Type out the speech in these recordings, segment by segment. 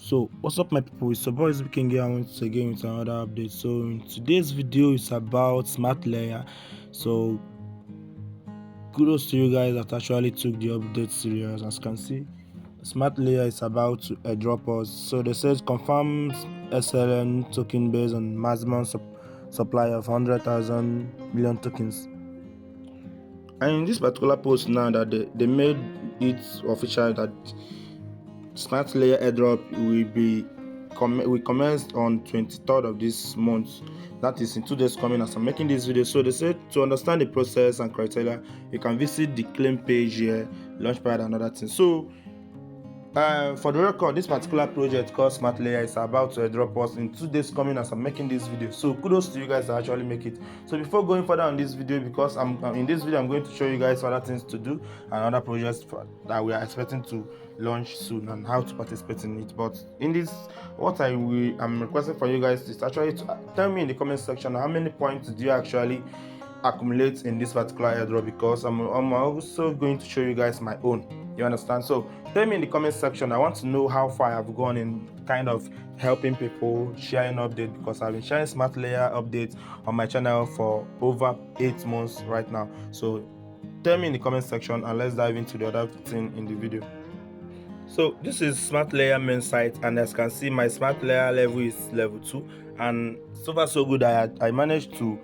So what's up my people, it's your boy speaking here once again with another update. So in today's video is about smart layer. So kudos to you guys that actually took the update serious. As you can see, smart layer is about to airdrop us. So they said confirms SLN token based on maximum supply of 100,000 million tokens. And in this particular post now that they made it official that smart layer airdrop will commence on 23rd of this month. That is in 2 days coming as I'm making this video. So they said to understand the process and criteria, you can visit the claim page here, launchpad and other things. So for the record, this particular project called Smart Layer is about to drop us in 2 days coming as I'm making this video. So kudos to you guys that actually make it. So before going further on this video, because I'm in this video, I'm going to show you guys other things to do and other projects that we are expecting to launch soon and how to participate in it. But in this, what I'm requesting for you guys is actually to tell me in the comment section how many points do you actually accumulate in this particular airdrop, because I'm also going to show you guys my own. You understand? So tell me in the comment section. I want to know how far I've gone in kind of helping people, sharing updates, because I've been sharing smart layer updates on my channel for over 8 months right now. So tell me in the comment section and let's dive into the other thing in the video. So this is smart layer main site, and as you can see my smart layer level is level 2, and so far so good. I managed to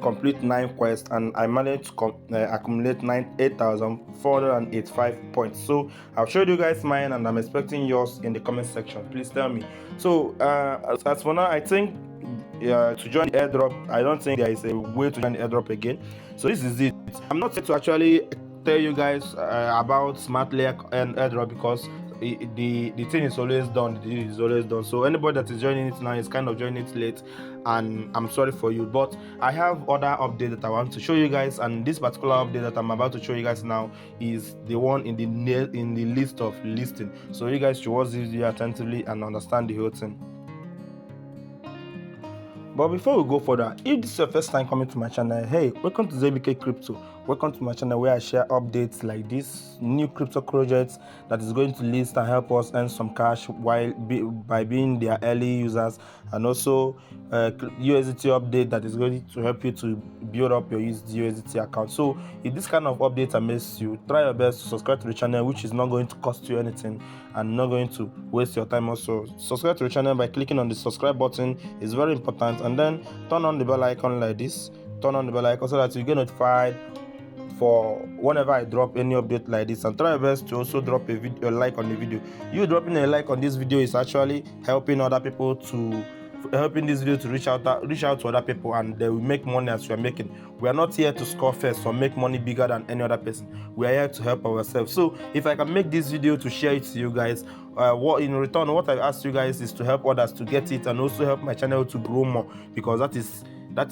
complete 9 quests and I managed to accumulate 8,485 points. So I've showed you guys mine and I'm expecting yours in the comment section. Please tell me. So as for now, I think to join the airdrop, I don't think there is a way to join the airdrop again. So this is it. I'm not here to actually tell you guys about smart layer and airdrop, because the thing is always done. The deal is always done. So anybody that is joining it now is kind of joining it late, and I'm sorry for you. But I have other updates that I want to show you guys, and this particular update that I'm about to show you guys now is the one in the list of listing. So you guys should watch this video attentively and understand the whole thing. But before we go further, if this is your first time coming to my channel, hey, welcome to ZBK Crypto. Welcome to my channel where I share updates like this new crypto projects that is going to list and help us earn some cash by being their early users, and also USDT update that is going to help you to build up your USDT account. So if this kind of updates amaze you, try your best to subscribe to the channel, which is not going to cost you anything and not going to waste your time. Also subscribe to the channel by clicking on the subscribe button. It's very important, and then turn on the bell icon like this. Turn on the bell icon so that you get notified for whenever I drop any update like this, and try your best to also drop a like on the video. You dropping a like on this video is actually helping other people this video to reach out to other people, and they will make money as we are making. We are not here to score first or make money bigger than any other person. We are here to help ourselves. So if I can make this video to share it to you guys, what in return, what I ask you guys is to help others to get it, and also help my channel to grow more, because that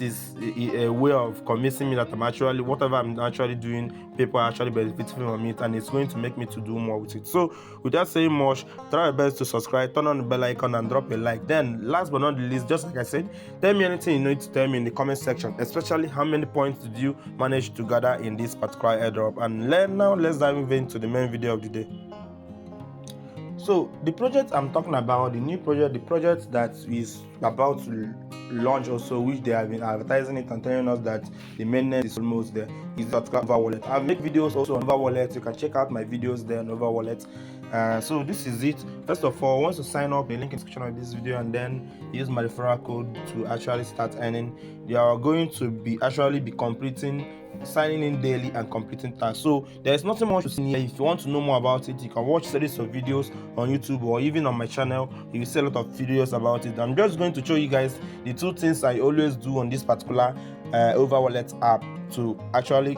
is a way of convincing me that whatever I'm actually doing, people are actually benefiting from it, and it's going to make me to do more with it. So without saying much, try your best to subscribe, turn on the bell icon and drop a like. Then last but not the least, just like I said, tell me anything you need to tell me in the comment section, especially how many points did you manage to gather in this particular airdrop. And now let's dive into the main video of the day. So the project I'm talking about, the new project, the project that is about to launch also, which they have been advertising it and telling us that the mainnet is almost there, is that Nova Wallet. I've made videos also on Nova Wallet. You can check out my videos there on Nova Wallet. So this is it. First of all, once you sign up, the link in the description of this video, and then use my referral code to actually start earning. You are going to be signing in daily and completing tasks. So there is nothing much to see here. If you want to know more about it, you can watch series of videos on YouTube or even on my channel. You will see a lot of videos about it. I'm just going to show you guys the 2 things I always do on this particular Over Wallet app to actually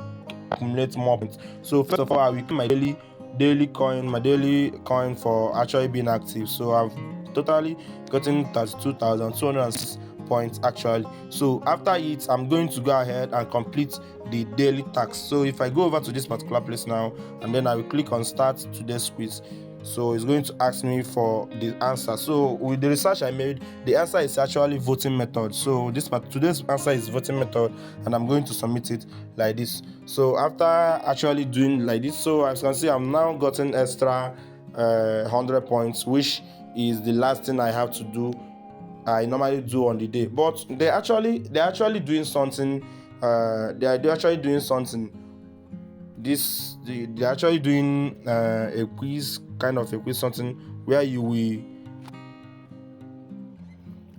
accumulate more points. So first of all, I will keep my daily coin for actually being active. So I've totally gotten 32,206 points actually. So after it, I'm going to go ahead and complete the daily task. So if I go over to this particular place now, and then I will click on start today's quiz, so it's going to ask me for the answer. So with the research I made, the answer is actually voting method. So today's answer is voting method, and I'm going to submit it like this. So after actually doing like this, so as you can see, I'm now gotten extra 100 points, which is the last thing I have to do. I normally do on the day, but they're actually doing something. They're actually doing something. They're actually doing a quiz, kind of a quiz, something where you will.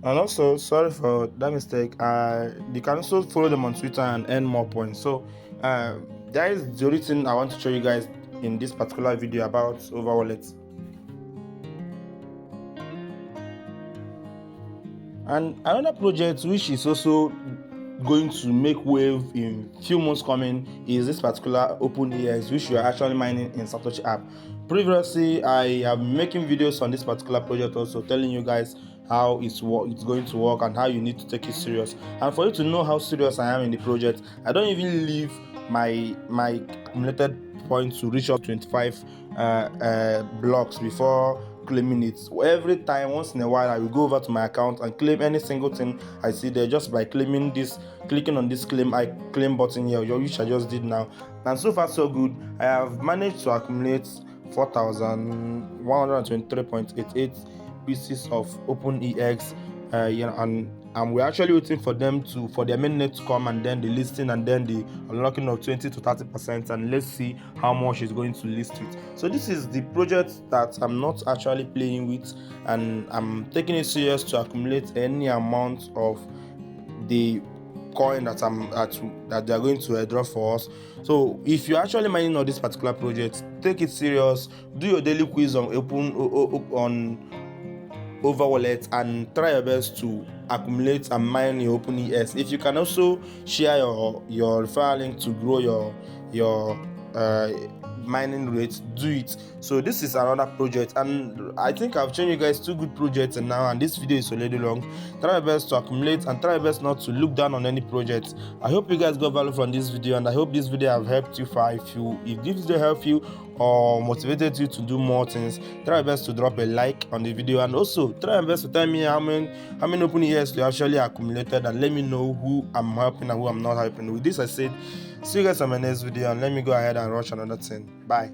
And also, sorry for that mistake. You can also follow them on Twitter and earn more points. So, that is the only thing I want to show you guys in this particular video about Overwallet. And another project which is also going to make wave in few months coming is this particular OpenEX, which you are actually mining in Satoshi app. Previously, I have been making videos on this particular project, also telling you guys how it's going to work and how you need to take it serious. And for you to know how serious I am in the project, I don't even leave my accumulated points to reach up 25 blocks before claiming it. Every time, once in a while, I will go over to my account and claim any single thing I see there just by clicking on this claim button here, which I just did now. And so far so good. I have managed to accumulate 4,123.88 pieces of OpenEX, and we're actually waiting for them for their mainnet to come, and then the listing, and then the unlocking of 20 to 30%, and let's see how much is going to list with. So this is the project that I'm not actually playing with, and I'm taking it serious to accumulate any amount of the coin that they're going to airdrop for us. So if you're actually mining on this particular project, take it serious. Do your daily quiz on Overwallet and try your best to accumulate and mine your OpenEX. If you can also share your referral link to grow your mining rates, do it. So this is another project, and I think I've shown you guys two good projects now, and this video is already long. Try your best to accumulate and try your best not to look down on any project. I hope you guys got value from this video, and I hope this video have helped you far. If this video helped you or motivated you to do more things, try your best to drop a like on the video, and also try your best to tell me how many OpenEX you actually accumulated, and let me know who I'm helping and who I'm not helping. With this I said, see you guys on my next video, and let me go ahead and rush another thing. Bye.